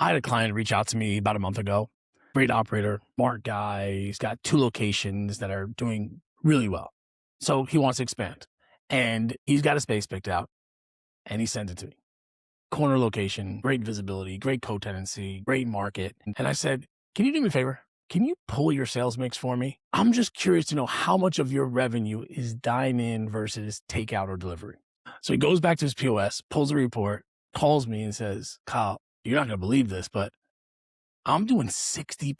I had a client reach out to me about a month ago. Great operator, smart guy. He's got 2 locations that are doing really well. So he wants to expand. And he's got a space picked out and he sent it to me. Corner location, great visibility, great co-tenancy, great market. And I said, can you do me a favor? Can you pull your sales mix for me? I'm just curious to know how much of your revenue is dine-in versus takeout or delivery. So he goes back to his POS, pulls a report, calls me and says, Kyle, you're not going to believe this, but I'm doing 60%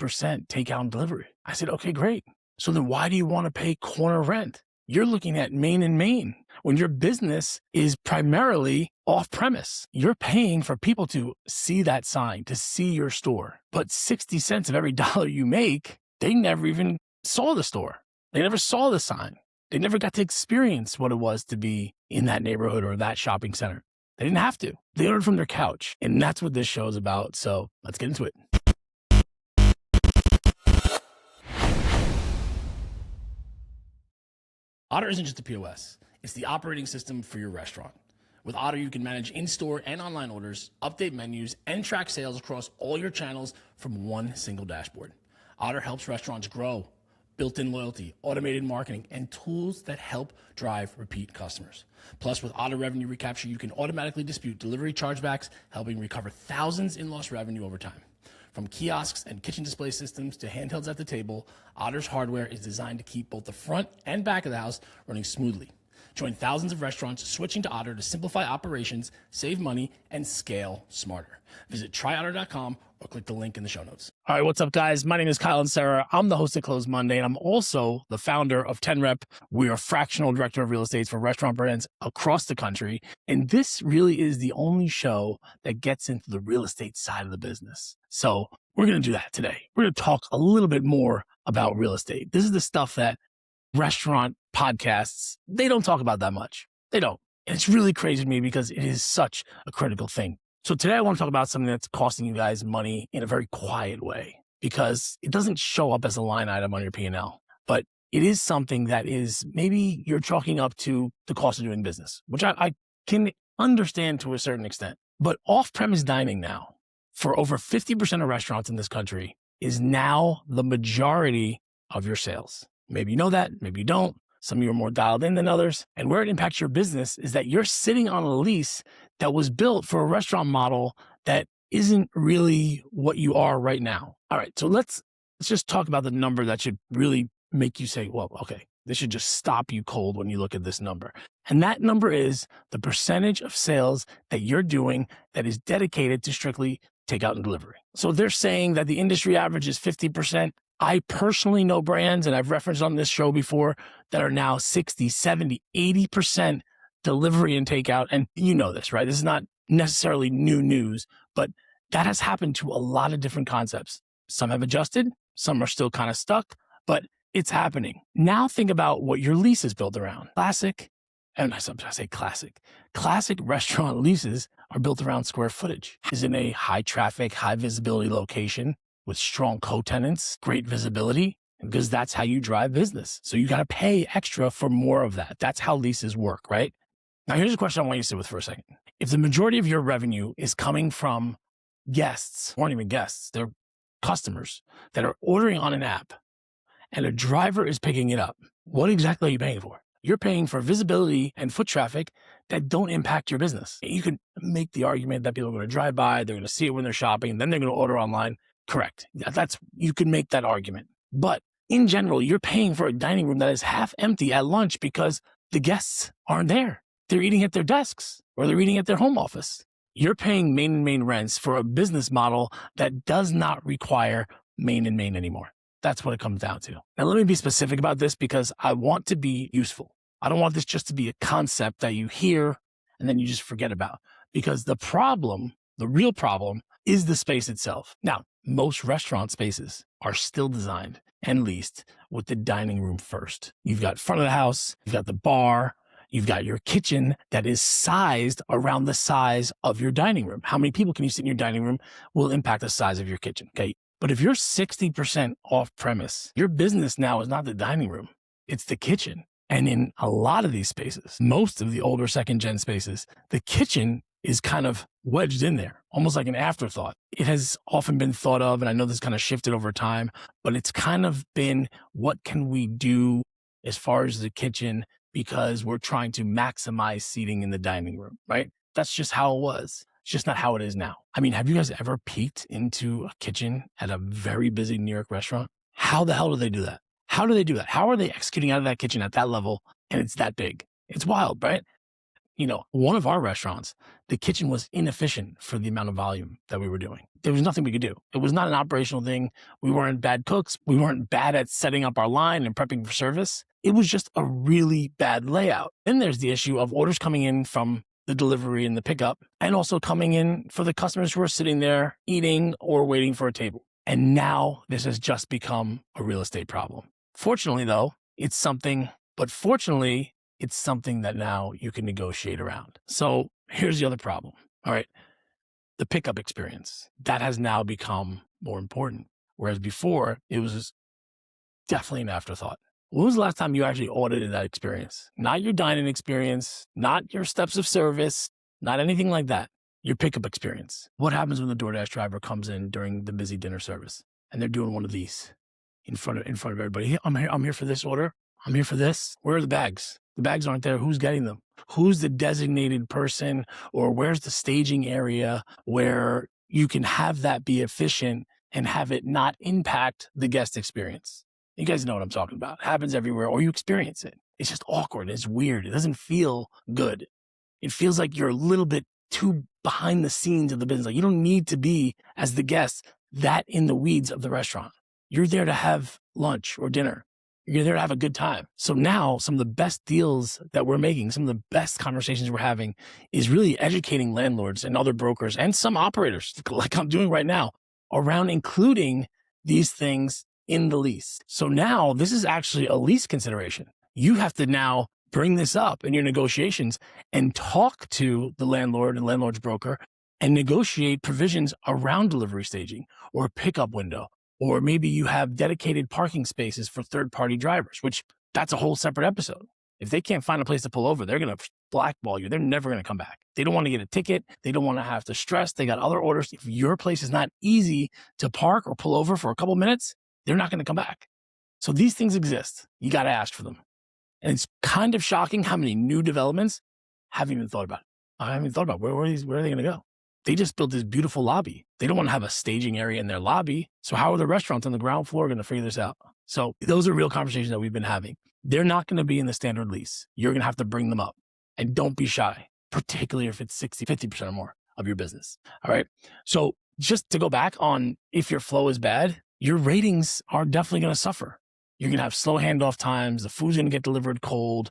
takeout and delivery. I said, okay, great. So then why do you want to pay corner rent? You're looking at main and main when your business is primarily off premise. You're paying for people to see that sign, to see your store. But 60 cents of every dollar you make, they never even saw the store. They never saw the sign. They never got to experience what it was to be in that neighborhood or that shopping center. They didn't have to. They ordered from their couch. And that's what this show is about. So let's get into it. Otter isn't just a POS. It's the operating system for your restaurant. With Otter, you can manage in-store and online orders, update menus, and track sales across all your channels from one single dashboard. Otter helps restaurants grow, built-in loyalty, automated marketing, and tools that help drive repeat customers. Plus, with Otter Revenue Recapture, you can automatically dispute delivery chargebacks, helping recover thousands in lost revenue over time. From kiosks and kitchen display systems to handhelds at the table, Otter's hardware is designed to keep both the front and back of the house running smoothly. Join thousands of restaurants switching to Otter to simplify operations, save money, and scale smarter. Visit tryotter.com or click the link in the show notes. All right, what's up, guys? My name is Kyle and Sarah. I'm the host at Close Monday, and I'm also the founder of 10Rep. We are fractional director of real estate for restaurant brands across the country. And this really is the only show that gets into the real estate side of the business. So we're going to do that today. We're going to talk a little bit more about real estate. This is the stuff that restaurant podcasts, they don't talk about that much. They don't. And it's really crazy to me because it is such a critical thing. So today I want to talk about something that's costing you guys money in a very quiet way because it doesn't show up as a line item on your P&L, but it is something that is maybe you're chalking up to the cost of doing business, which I can understand to a certain extent. But off-premise dining now, for over 50% of restaurants in this country, is now the majority of your sales. Maybe you know that, maybe you don't. Some of you are more dialed in than others. And where it impacts your business is that you're sitting on a lease that was built for a restaurant model that isn't really what you are right now. All right, so let's just talk about the number that should really make you say, well, okay, this should just stop you cold when you look at this number. And that number is the percentage of sales that you're doing that is dedicated to strictly takeout and delivery. So they're saying that the industry average is 50%. I personally know brands, and I've referenced on this show before, that are now 60, 70, 80% delivery and takeout. And you know this, right? This is not necessarily new news, but that has happened to a lot of different concepts. Some have adjusted, some are still kind of stuck, but it's happening. Now think about what your lease is built around. Classic restaurant leases are built around square footage. Is in a high traffic, high visibility location with strong co-tenants, great visibility, because that's how you drive business. So you got to pay extra for more of that. That's how leases work, right? Now, here's a question I want you to sit with for a second. If the majority of your revenue is coming from guests, or not even guests, they're customers that are ordering on an app and a driver is picking it up, what exactly are you paying for? You're paying for visibility and foot traffic that don't impact your business. You can make the argument that people are going to drive by, they're going to see it when they're shopping, then they're going to order online. Correct. You can make that argument. But in general, you're paying for a dining room that is half empty at lunch because the guests aren't there. They're eating at their desks or they're eating at their home office. You're paying main and main rents for a business model that does not require main and main anymore. That's what it comes down to. Now, let me be specific about this because I want to be useful. I don't want this just to be a concept that you hear and then you just forget about, because the real problem is the space itself. Now, most restaurant spaces are still designed and leased with the dining room first. You've got front of the house, you've got the bar, you've got your kitchen that is sized around the size of your dining room. How many people can you sit in your dining room will impact the size of your kitchen, okay? But if you're 60% off premise, your business now is not the dining room, it's the kitchen. And in a lot of these spaces, most of the older second gen spaces, the kitchen is kind of wedged in there, almost like an afterthought. It has often been thought of, and I know this kind of shifted over time, but it's kind of been, what can we do as far as the kitchen, because we're trying to maximize seating in the dining room, right? That's just how it was. It's just not how it is now. I mean, have you guys ever peeked into a kitchen at a very busy New York restaurant? How the hell do they do that? How do they do that? How are they executing out of that kitchen at that level and it's that big? It's wild, right? One of our restaurants, the kitchen was inefficient for the amount of volume that we were doing. There was nothing we could do. It was not an operational thing. We weren't bad cooks. We weren't bad at setting up our line and prepping for service. It was just a really bad layout. Then there's the issue of orders coming in from the delivery and the pickup, and also coming in for the customers who are sitting there eating or waiting for a table. And now this has just become a real estate problem. Fortunately, though, it's something that now you can negotiate around. So here's the other problem. All right. The pickup experience, that has now become more important. Whereas before, it was definitely an afterthought. When was the last time you actually audited that experience? Not your dining experience, not your steps of service, not anything like that. Your pickup experience. What happens when the DoorDash driver comes in during the busy dinner service and they're doing one of these in front of everybody? Hey, I'm here for this order. I'm here for this. Where are the bags? The bags aren't there. Who's getting them? Who's the designated person, or where's the staging area where you can have that be efficient and have it not impact the guest experience? You guys know what I'm talking about. It happens everywhere, or you experience it. It's just awkward. It's weird. It doesn't feel good. It feels like you're a little bit too behind the scenes of the business. Like, you don't need to be, as the guest, that in the weeds of the restaurant. You're there to have lunch or dinner. You're there to have a good time. So now some of the best deals that we're making, some of the best conversations we're having, is really educating landlords and other brokers and some operators, like I'm doing right now, around including these things in the lease. So now this is actually a lease consideration. You have to now bring this up in your negotiations and talk to the landlord and landlord's broker and negotiate provisions around delivery staging or a pickup window. Or maybe you have dedicated parking spaces for third-party drivers, which that's a whole separate episode. If they can't find a place to pull over, they're going to blackball you. They're never going to come back. They don't want to get a ticket. They don't want to have to stress. They got other orders. If your place is not easy to park or pull over for a couple minutes, they're not going to come back. So these things exist. You got to ask for them. And it's kind of shocking how many new developments haven't even thought about it. I haven't thought about where are they going to go? They just built this beautiful lobby. They don't want to have a staging area in their lobby. So how are the restaurants on the ground floor going to figure this out? So those are real conversations that we've been having. They're not going to be in the standard lease. You're going to have to bring them up. And don't be shy, particularly if it's 60, 50% or more of your business. All right. So just to go back on, if your flow is bad, your ratings are definitely going to suffer. You're going to have slow handoff times. The food's going to get delivered cold.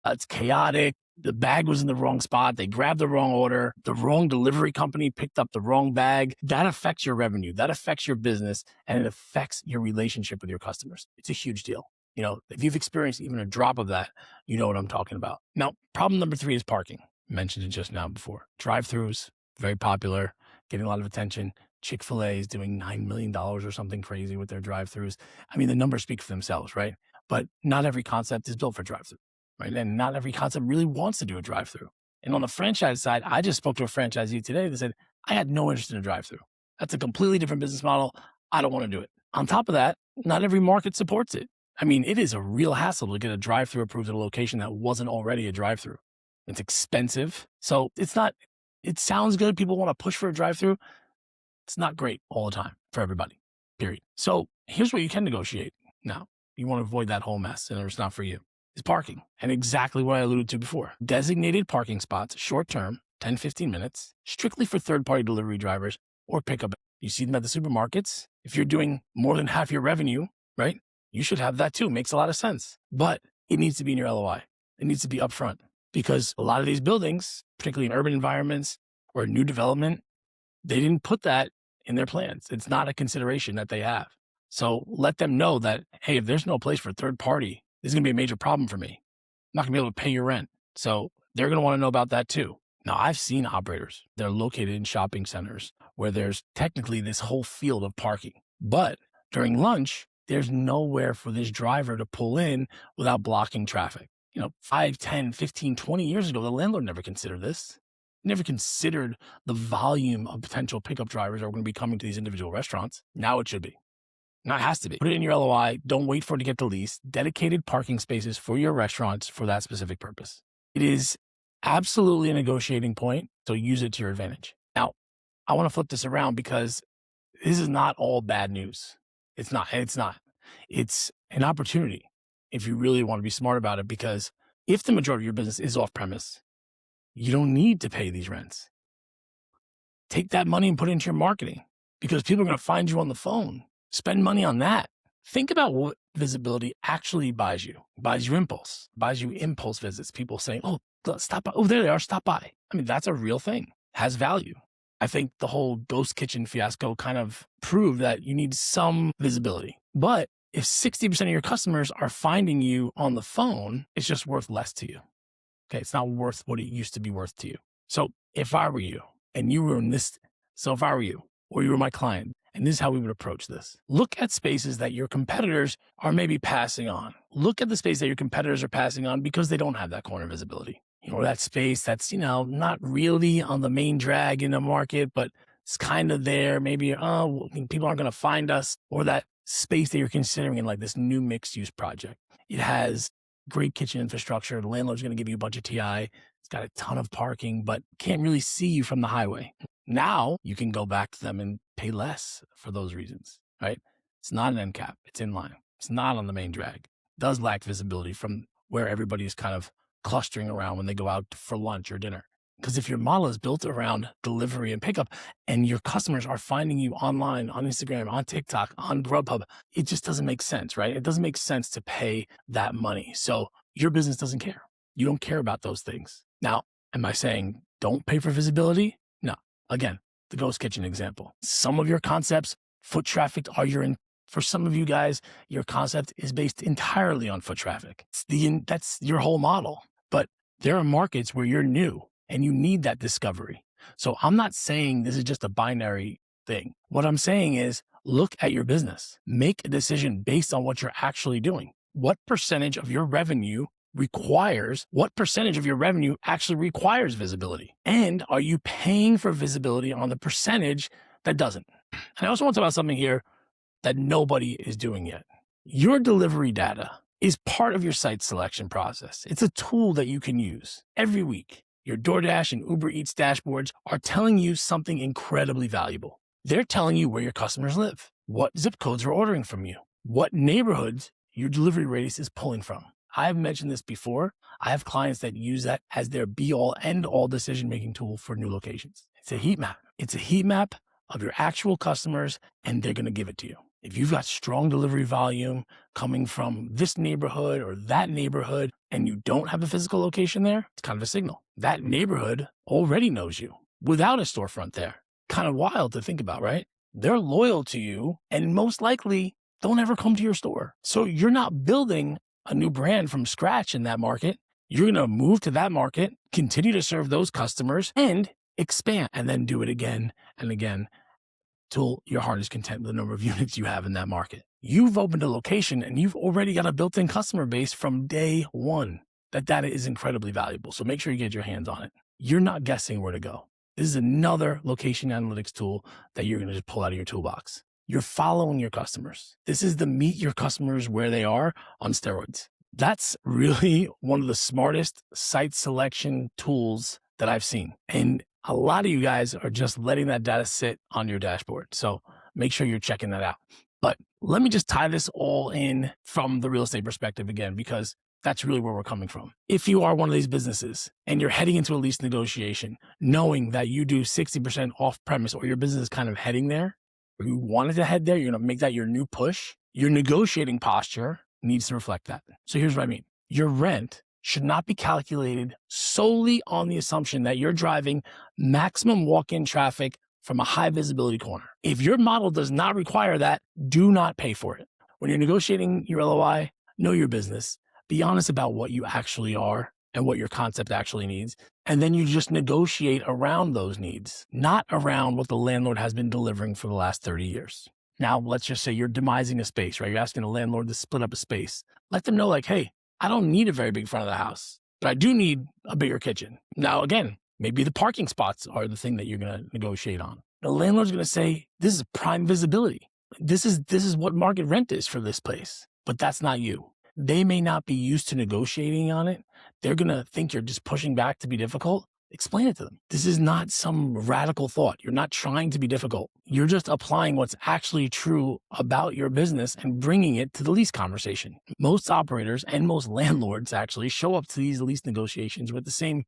It's chaotic. The bag was in the wrong spot. They grabbed the wrong order. The wrong delivery company picked up the wrong bag. That affects your revenue. That affects your business, and it affects your relationship with your customers. It's a huge deal. If you've experienced even a drop of that, you know what I'm talking about. Now, problem number 3 is parking. I mentioned it just now before. Drive-throughs, very popular, getting a lot of attention. Chick-fil-A is doing $9 million or something crazy with their drive-throughs. I mean, the numbers speak for themselves, right? But not every concept is built for drive-through. Right? And not every concept really wants to do a drive-through. And on the franchise side, I just spoke to a franchisee today that said, I had no interest in a drive-through. That's a completely different business model. I don't want to do it. On top of that, not every market supports it. I mean, it is a real hassle to get a drive-through approved at a location that wasn't already a drive-through. It's expensive. So it sounds good. People want to push for a drive-through. It's not great all the time for everybody, period. So here's what you can negotiate. Now, you want to avoid that whole mess, and it's not for you. Is parking, and exactly what I alluded to before. Designated parking spots, short-term, 10, 15 minutes, strictly for third-party delivery drivers or pickup. You see them at the supermarkets. If you're doing more than half your revenue, right, you should have that too. Makes a lot of sense. But it needs to be in your LOI. It needs to be upfront, because a lot of these buildings, particularly in urban environments or new development, they didn't put that in their plans. It's not a consideration that they have. So let them know that, hey, if there's no place for third party, this is going to be a major problem for me. I'm not going to be able to pay your rent. So they're going to want to know about that too. Now, I've seen operators. They're located in shopping centers where there's technically this whole field of parking. But during lunch, there's nowhere for this driver to pull in without blocking traffic. 5, 10, 15, 20 years ago, the landlord never considered this. never considered the volume of potential pickup drivers that are going to be coming to these individual restaurants. Now it should be. Now it has to be. Put it in your LOI. Don't wait for it to get the lease. Dedicated parking spaces for your restaurants for that specific purpose. It is absolutely a negotiating point, so use it to your advantage. Now, I want to flip this around because this is not all bad news. It's not. It's an opportunity if you really want to be smart about it, because if the majority of your business is off premise, you don't need to pay these rents. Take that money and put it into your marketing, because people are going to find you on the phone. Spend money on that. Think about what visibility actually buys you. Buys you impulse. Buys you impulse visits. People saying, oh, stop by. Oh, there they are. Stop by. I mean, that's a real thing. Has value. I think the whole ghost kitchen fiasco kind of proved that you need some visibility. But if 60% of your customers are finding you on the phone, it's just worth less to you. Okay, it's not worth what it used to be worth to you. So if I were you and you were in this, if I were you or you were my client, and this is how we would approach this. Look at spaces that your competitors are maybe passing on. Look at the space that your competitors are passing on because they don't have that corner visibility. That space that's, not really on the main drag in the market, but it's kind of there. Maybe, people aren't going to find us. Or that space that you're considering in like this new mixed use project. It has great kitchen infrastructure. The landlord's going to give you a bunch of TI. It's got a ton of parking, but can't really see you from the highway. Now you can go back to them and pay less for those reasons, right? It's not an end cap. It's in line. It's not on the main drag. It does lack visibility from where everybody is kind of clustering around when they go out for lunch or dinner. Because if your model is built around delivery and pickup and your customers are finding you online, on Instagram, on TikTok, on Grubhub, it just doesn't make sense, right? It doesn't make sense to pay that money. So your business doesn't care. You don't care about those things. Now, am I saying don't pay for visibility? No. Again, the ghost kitchen example. Some of your concepts, foot traffic, for some of you guys, your concept is based entirely on foot traffic. That's your whole model. But there are markets where you're new and you need that discovery. So I'm not saying this is just a binary thing. What I'm saying is look at your business. Make a decision based on what you're actually doing. What percentage of your revenue actually requires visibility? And are you paying for visibility on the percentage that doesn't? And I also want to talk about something here that nobody is doing yet. Your delivery data is part of your site selection process. It's a tool that you can use every week. Your DoorDash and Uber Eats dashboards are telling you something incredibly valuable. They're telling you where your customers live, what zip codes are ordering from you, what neighborhoods your delivery radius is pulling from. I've mentioned this before. I have clients that use that as their be-all, end-all decision-making tool for new locations. It's a heat map. It's a heat map of your actual customers, and they're going to give it to you. If you've got strong delivery volume coming from this neighborhood or that neighborhood, and you don't have a physical location there, it's kind of a signal. That neighborhood already knows you without a storefront there. Kind of wild to think about, right? They're loyal to you, and most likely they'll never come to your store. So you're not building a new brand from scratch in that market. You're going to move to that market, continue to serve those customers, and expand, and then do it again and again till your heart is content with the number of units you have in that market. You've opened a location and you've already got a built-in customer base from day one. That data is incredibly valuable. So make sure you get your hands on it. You're not guessing where to go. This is another location analytics tool that you're going to just pull out of your toolbox. You're following your customers. This is the meet your customers where they are on steroids. That's really one of the smartest site selection tools that I've seen. And a lot of you guys are just letting that data sit on your dashboard. So make sure you're checking that out. But let me just tie this all in from the real estate perspective again, because that's really where we're coming from. If you are one of these businesses and you're heading into a lease negotiation, knowing that you do 60% off premise, or your business is kind of heading there, or you wanted to head there, you're going to make that your new push, your negotiating posture needs to reflect that. So here's what I mean. Your rent should not be calculated solely on the assumption that you're driving maximum walk-in traffic from a high visibility corner. If your model does not require that, do not pay for it. When you're negotiating your LOI, know your business. Be honest about what you actually are and what your concept actually needs. And then you just negotiate around those needs, not around what the landlord has been delivering for the last 30 years. Now, let's just say you're demising a space, right? You're asking a landlord to split up a space. Let them know, like, hey, I don't need a very big front of the house, but I do need a bigger kitchen. Now, again, Maybe the parking spots are the thing that you're going to negotiate on. The landlord's going to say, this is prime visibility. This is what market rent is for this place, but that's not you. They may not be used to negotiating on it. They're going to think you're just pushing back to be difficult. Explain it to them. This is not some radical thought. You're not trying to be difficult. You're just applying what's actually true about your business and bringing it to the lease conversation. Most operators and most landlords actually show up to these lease negotiations with the same,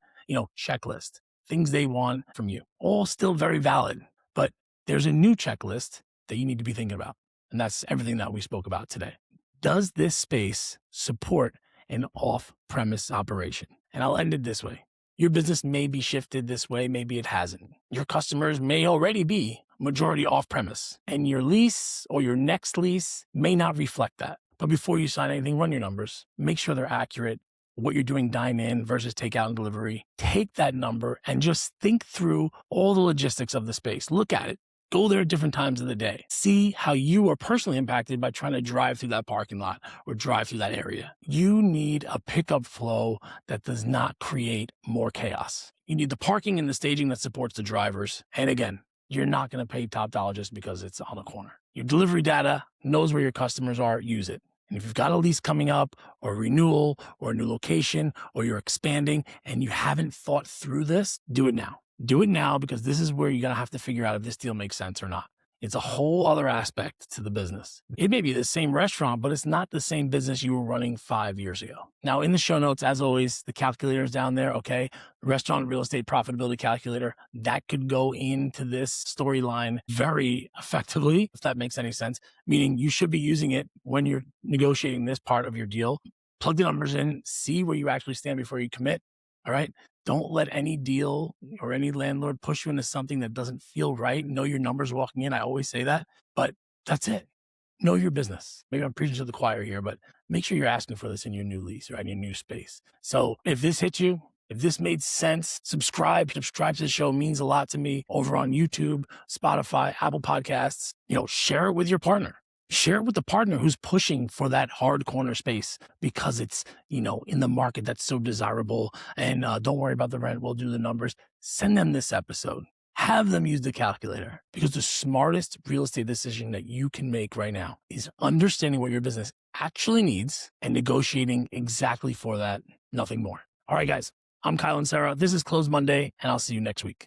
checklist, things they want from you. All still very valid, but there's a new checklist that you need to be thinking about. And that's everything that we spoke about today. Does this space support an off-premise operation? And I'll end it this way. Your business may be shifted this way, maybe it hasn't. Your customers may already be majority off-premise, and your lease or your next lease may not reflect that. But before you sign anything, run your numbers. Make sure they're accurate. What you're doing dine-in versus takeout and delivery. Take that number and just think through all the logistics of the space. Look at it. Go there at different times of the day. See how you are personally impacted by trying to drive through that parking lot or drive through that area. You need a pickup flow that does not create more chaos. You need the parking and the staging that supports the drivers. And again, you're not going to pay top dollar just because it's on a corner. Your delivery data knows where your customers are. Use it. And if you've got a lease coming up or renewal or a new location or you're expanding and you haven't thought through this, do it now. Do it now, because this is where you're going to have to figure out if this deal makes sense or not. It's a whole other aspect to the business. It may be the same restaurant, but it's not the same business you were running 5 years ago. Now, in the show notes, as always, the calculator is down there, okay? Restaurant real estate profitability calculator. That could go into this storyline very effectively, if that makes any sense, meaning you should be using it when you're negotiating this part of your deal. Plug the numbers in, see where you actually stand before you commit, all right? Don't let any deal or any landlord push you into something that doesn't feel right. Know your numbers walking in. I always say that, but that's it. Know your business. Maybe I'm preaching to the choir here, but make sure you're asking for this in your new lease or in your new space. So if this hit you, if this made sense, subscribe to the show. Means a lot to me. Over on YouTube, Spotify, Apple Podcasts, share it with your partner. Share it with the partner who's pushing for that hard corner space because it's, in the market that's so desirable. And don't worry about the rent. We'll do the numbers. Send them this episode. Have them use the calculator, because the smartest real estate decision that you can make right now is understanding what your business actually needs and negotiating exactly for that, nothing more. All right, guys, I'm Kyle and Sarah. This is Close Monday, and I'll see you next week.